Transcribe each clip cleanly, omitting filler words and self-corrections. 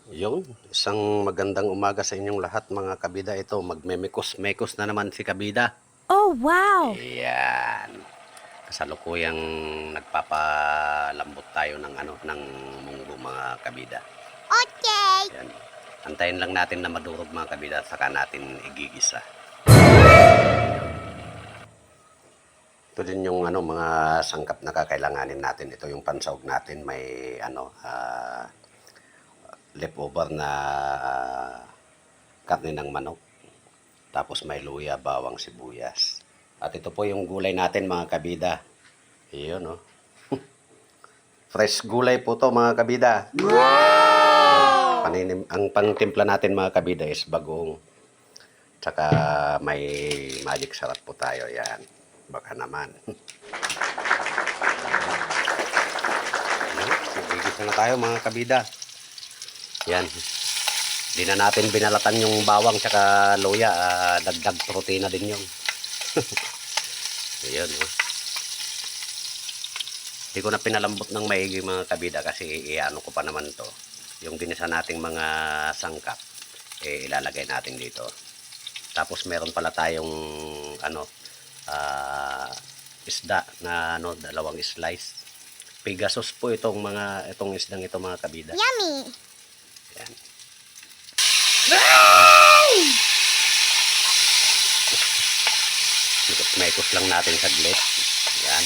Yun, isang magandang umaga sa inyong lahat mga kabida. Ito, magmemekos-mekos na naman si kabida. Oh, wow! Ayan. Kasalukuyang nagpapalambot tayo ng ng munggo mga kabida. Okay! Ayan. Antayin lang natin na madurog mga kabida at saka natin igigisa. Ito din yung mga sangkap na kakailanganin natin. Ito yung pansahog natin. May leftover na karne ng manok. Tapos may luya, bawang, sibuyas. At ito po yung gulay natin mga kabida. Iyon, oh. Fresh gulay po to mga kabida. Wow! Ang pangtimpla natin mga kabida is bagong. Tsaka may magic sarap po tayo. Yan. Baka naman. Gigisa na tayo mga kabida. Yan. Di na natin binalatan yung bawang tsaka luya. Dagdag protina din yun. Ayan, oh. Hindi ko na pinalambot ng maigi mga kabida kasi iano ko pa naman to. Yung ginisa nating mga sangkap, ilalagay natin dito. Tapos meron pala tayong isda na dalawang slice. Pegasus po itong isdang ito mga kabida. Yummy! Ayan. Mekos lang natin saglit. Ayan.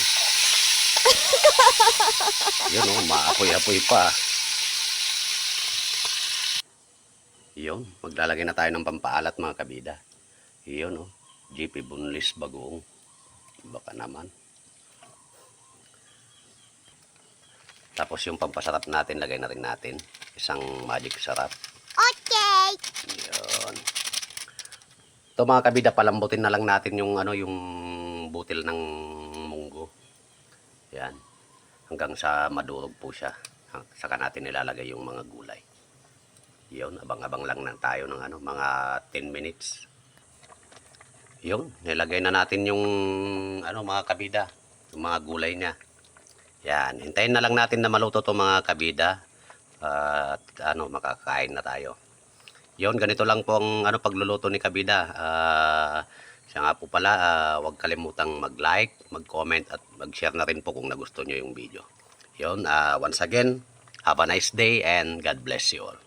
Yun, oh, maapoy-apoy pa. Yun, maglalagay na tayo ng pampaalat mga kabida. Yun, oh, GP Bunlis bagoong. Baka naman. Tapos yung pampasarap natin, lagay na rin natin. Isang magic sarap. Okay! Yun. Ito mga kabida, palambutin na lang natin yung yung butil ng munggo. Yan. Hanggang sa madurog po siya. Saka natin ilalagay yung mga gulay. Yun, abang-abang lang na tayo ng mga 10 minutes. Yun, nilagay na natin yung mga kabida, yung mga gulay niya. Yan, hintayin na lang natin na maluto to mga kabida. At makakain na tayo. Yun, ganito lang po ang pagluluto ni kabida. Siya nga po pala, huwag kalimutang mag-like, mag-comment at mag-share na rin po kung nagustuhan nyo yung video. Yun, once again, have a nice day and God bless you all.